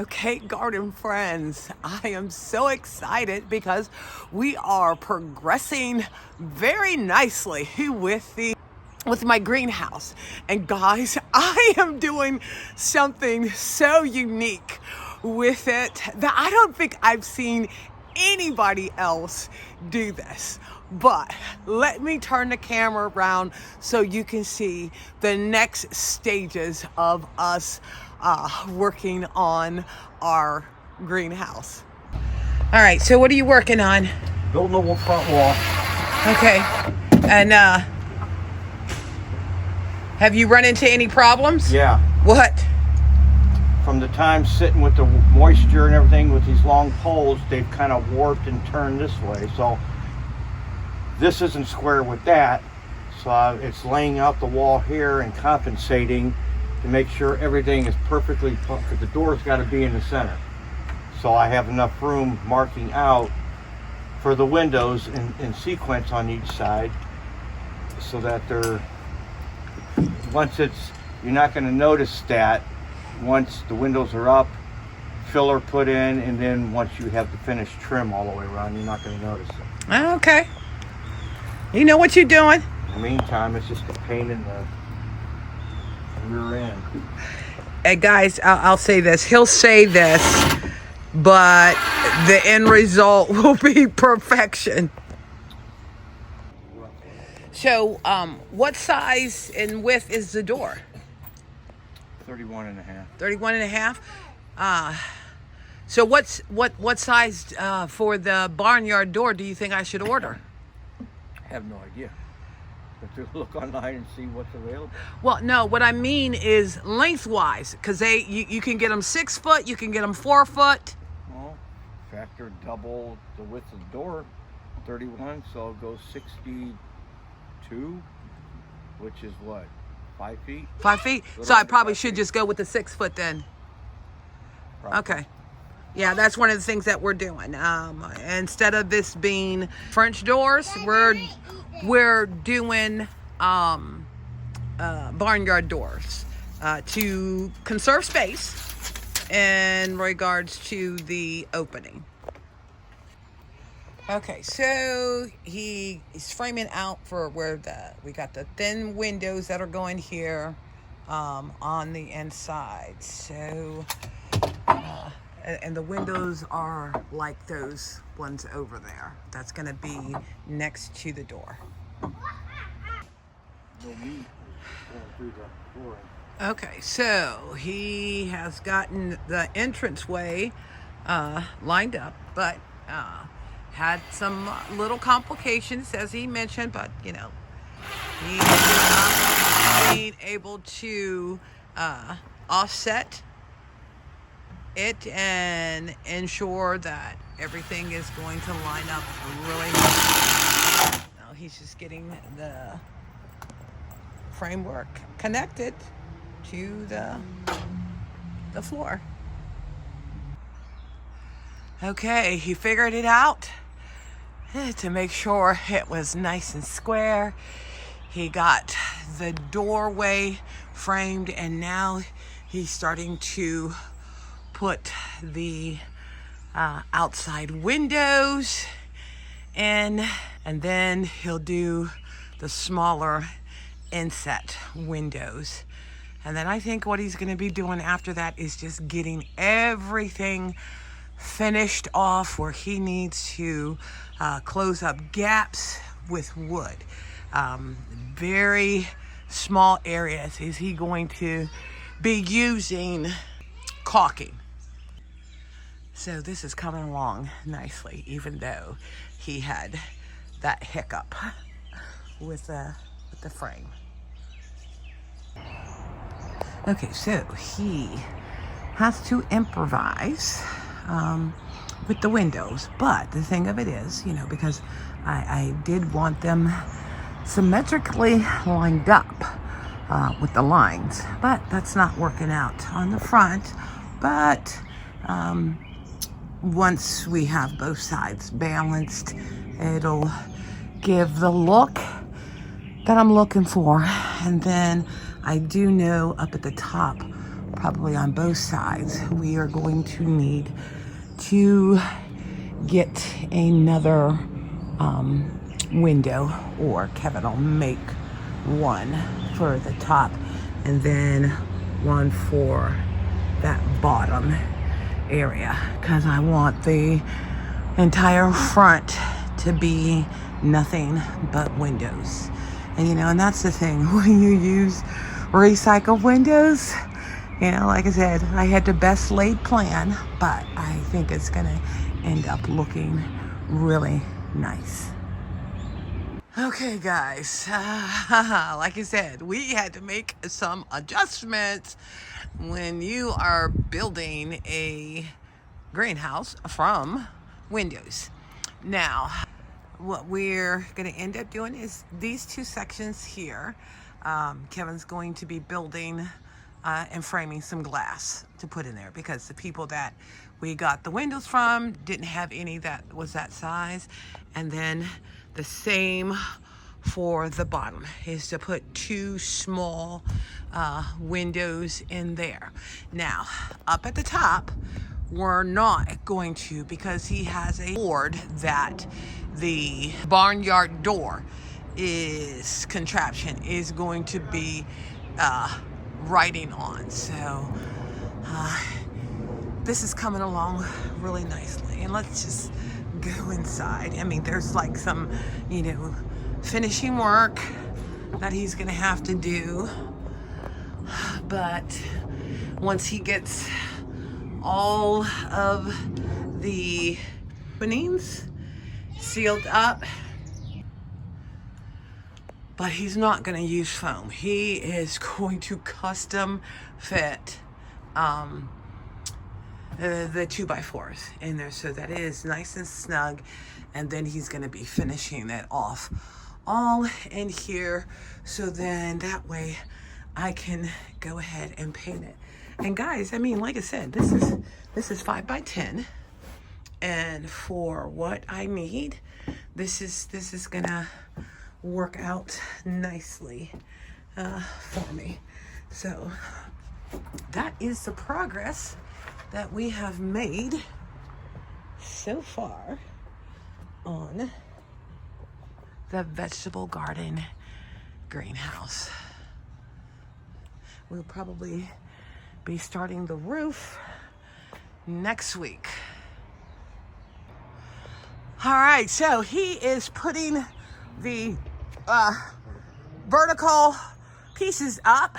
Okay, garden friends, I am so excited because we are progressing very nicely with my greenhouse. And guys, I am doing something so unique with it that I don't think I've seen anybody else do this. But let me turn the camera around so you can see the next stages of us working on our greenhouse. All right, so what are you working on? Building a front wall. Okay, and have you run into any problems? Yeah. What? From the time sitting with the moisture and everything with these long poles, they've kind of warped and turned this way. So this isn't square with that. So it's laying out the wall here and compensating to make sure everything is perfectly, because the door's got to be in the center. So I have enough room marking out for the windows in sequence on each side, so that they're, you're not going to notice that once the windows are up, filler put in, and then once you have the finished trim all the way around, you're not going to notice it. Okay. You know what you're doing. In the meantime, it's just a pain in the rear end. Hey guys, I'll say this. He'll say this, but the end result will be perfection. So, what size and width is the door? 31 and a half. 31 and a half? So what size for the barnyard door do you think I should order? I have no idea. But to look online and see what's available. Well, no, what I mean is lengthwise, because you can get them 6 foot, you can get them 4 foot. Well, factor double the width of the door, 31, so it'll go 62, which is what, 5 feet? 5 feet? So I probably should just go with the 6 foot then. Probably. Okay. Yeah, that's one of the things that we're doing. Instead of this being French doors, we're doing barnyard doors to conserve space in regards to the opening. Okay, so he's framing out for where we got the thin windows that are going here on the inside. So and the windows are like those ones over there. That's going to be next to the door. Okay, so he has gotten the entranceway lined up, but had some little complications, as he mentioned, but you know, he's being able to offset it and ensure that everything is going to line up really well. Now he's just getting the framework connected to the floor. Okay, he figured it out to make sure it was nice and square. He got the doorway framed, and now he's starting to put the outside windows in, and then he'll do the smaller inset windows. And then I think what he's going to be doing after that is just getting everything finished off where he needs to close up gaps with wood. Very small areas is he going to be using caulking. So this is coming along nicely, even though he had that hiccup with the frame. Okay, so he has to improvise with the windows, but the thing of it is, you know, because I did want them symmetrically lined up with the lines, but that's not working out on the front. But once we have both sides balanced, it'll give the look that I'm looking for. And then I do know up at the top probably on both sides, we are going to need to get another window, or Kevin will make one for the top and then one for that bottom area, because I want the entire front to be nothing but windows. And and that's the thing, when you use recycled windows, like I said, I had the best laid plan, but I think it's gonna end up looking really nice. Okay guys, like I said, we had to make some adjustments when you are building a greenhouse from windows. Now, what we're going to end up doing is these two sections here. Kevin's going to be building and framing some glass to put in there, because the people that we got the windows from didn't have any that was that size. And then the same for the bottom is to put two small windows in there. Now, up at the top, we're not going to, because he has a board that the barnyard door contraption is going to be writing on. So this is coming along really nicely. And let's just go inside. I mean, there's like some, finishing work that he's gonna have to do. But once he gets all of the openings sealed up, but he's not going to use foam. He is going to custom fit the 2x4s in there, so that it is nice and snug. And then he's going to be finishing it off all in here, so then that way I can go ahead and paint it. And guys, I mean, like I said, this is 5x10, and for what I need, this is gonna work out nicely for me. So that is the progress that we have made so far on the vegetable garden greenhouse. We'll probably be starting the roof next week. All right, so he is putting the vertical pieces up.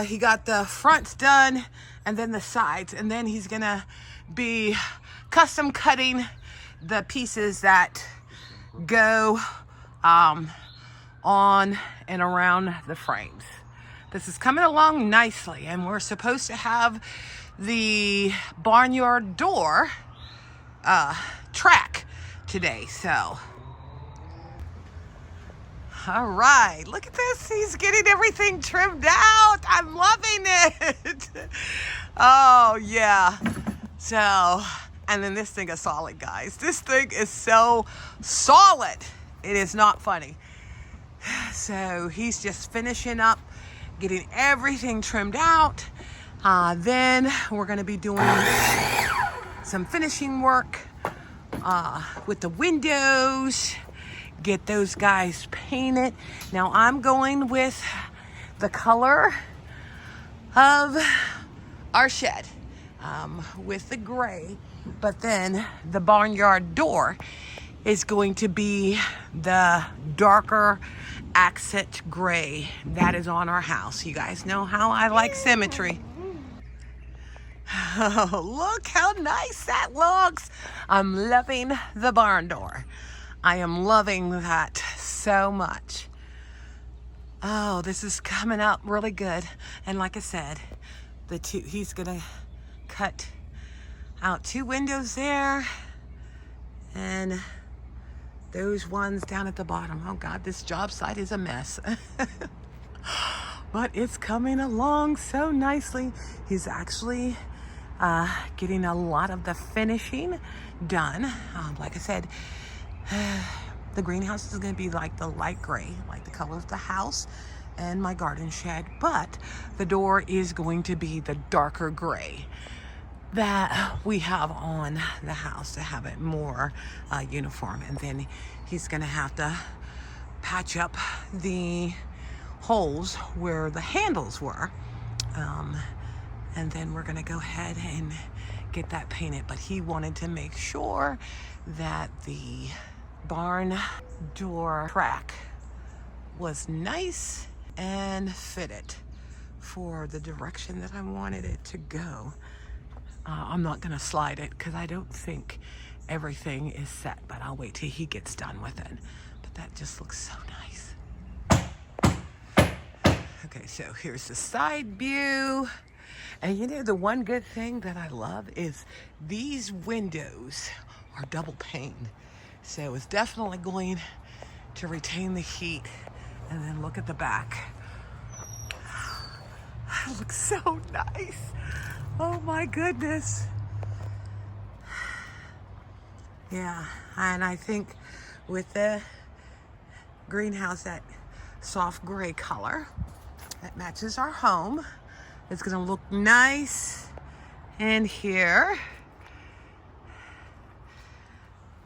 He got the front done and then the sides, and then he's gonna be custom cutting the pieces that go on and around the frames. This is coming along nicely, and we're supposed to have the barnyard door track today. So, all right, look at this. He's getting everything trimmed out. I'm loving it. Oh, yeah. So, and then this thing is solid, guys. This thing is so solid. It is not funny. So he's just finishing up, getting everything trimmed out. Then we're going to be doing some finishing work with the windows, get those guys painted. Now I'm going with the color of our shed, with the gray, but then the barnyard door is going to be the darker accent gray that is on our house. You guys know how I like symmetry. Oh, look how nice that looks. I'm loving the barn door. I am loving that so much. Oh, this is coming out really good. And like I said, he's gonna cut out 2 windows there, and those ones down at the bottom. Oh God, this job site is a mess. But it's coming along so nicely. He's actually getting a lot of the finishing done. Like I said, the greenhouse is going to be like the light gray, like the color of the house. and my garden shed, but the door is going to be the darker gray that we have on the house to have it more uniform. And then he's gonna have to patch up the holes where the handles were. And then we're gonna go ahead and get that painted. But he wanted to make sure that the barn door track was nice and fitted for the direction that I wanted it to go. I'm not gonna slide it because I don't think everything is set, but I'll wait till he gets done with it. But that just looks so nice. Okay, so here's the side view. And you know, the one good thing that I love is these windows are double pane. So it's definitely going to retain the heat. And then look at the back. It looks so nice. Oh my goodness. Yeah, and I think with the greenhouse, that soft gray color, that matches our home. It's gonna look nice in here.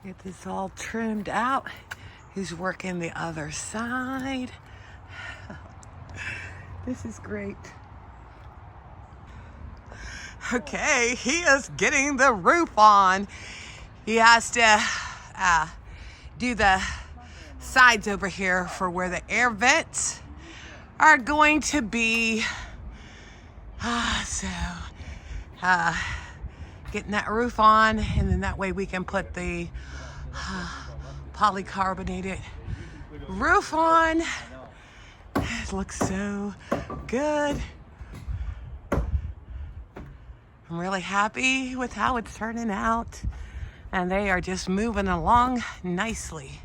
Get this all trimmed out. He's working the other side. This is great. Okay, he is getting the roof on. He has to do the sides over here for where the air vents are going to be. Getting that roof on, and then that way we can put the polycarbonated roof on. It looks so good. I'm really happy with how it's turning out, and they are just moving along nicely.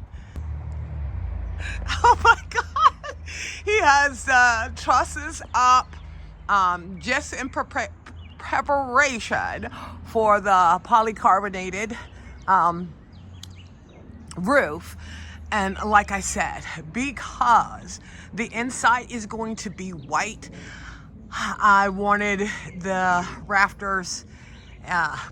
Oh my God! He has trusses up just in preparation for the polycarbonated roof. And like I said, because the inside is going to be white, I wanted the rafters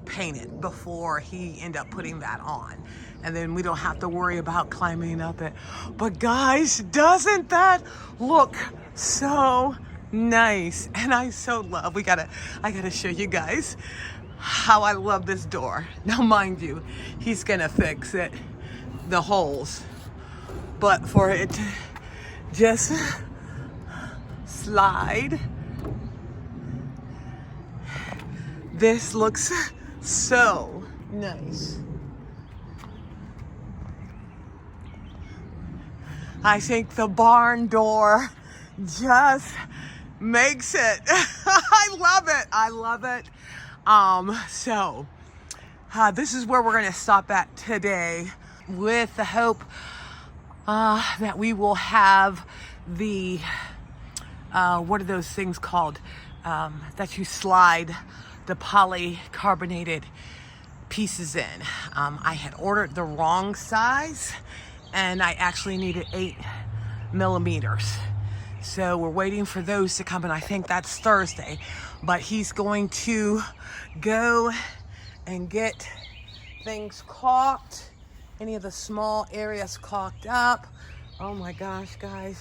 painted before he ended up putting that on. And then we don't have to worry about climbing up it. But guys, doesn't that look so nice? And I so love, I gotta show you guys how I love this door. Now mind you, he's gonna fix it, the holes, but for it to just slide, this looks so nice. I think the barn door just makes it. I love it. I love it. So this is where we're going to stop at today, with the hope that we will have the what are those things called that you slide the polycarbonated pieces in. I had ordered the wrong size, and I actually needed 8 millimeters. So we're waiting for those to come, and I think that's Thursday. But he's going to go and get things caulked, any of the small areas caulked up. Oh my gosh, guys.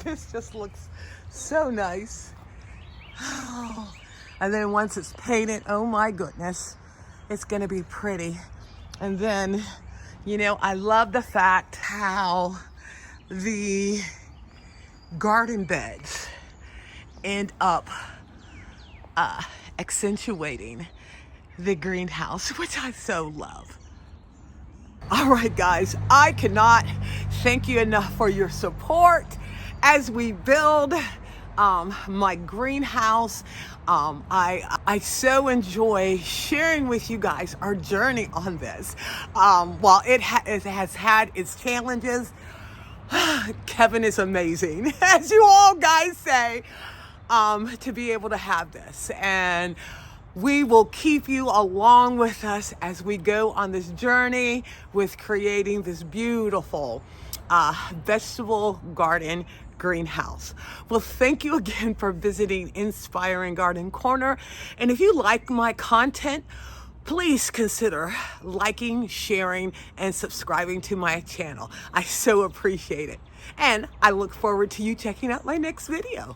This just looks so nice. Oh. And then once it's painted, oh my goodness, it's gonna be pretty. And then, you know, I love the fact how the garden beds end up accentuating the greenhouse, which I so love. All right, guys, I cannot thank you enough for your support as we build my greenhouse. I so enjoy sharing with you guys our journey on this. While it has had its challenges, Kevin is amazing, as you all guys say, to be able to have this. And we will keep you along with us as we go on this journey with creating this beautiful vegetable garden greenhouse. Well, thank you again for visiting Inspiring Garden Corner. And if you like my content, please consider liking, sharing, and subscribing to my channel. I so appreciate it. And I look forward to you checking out my next video.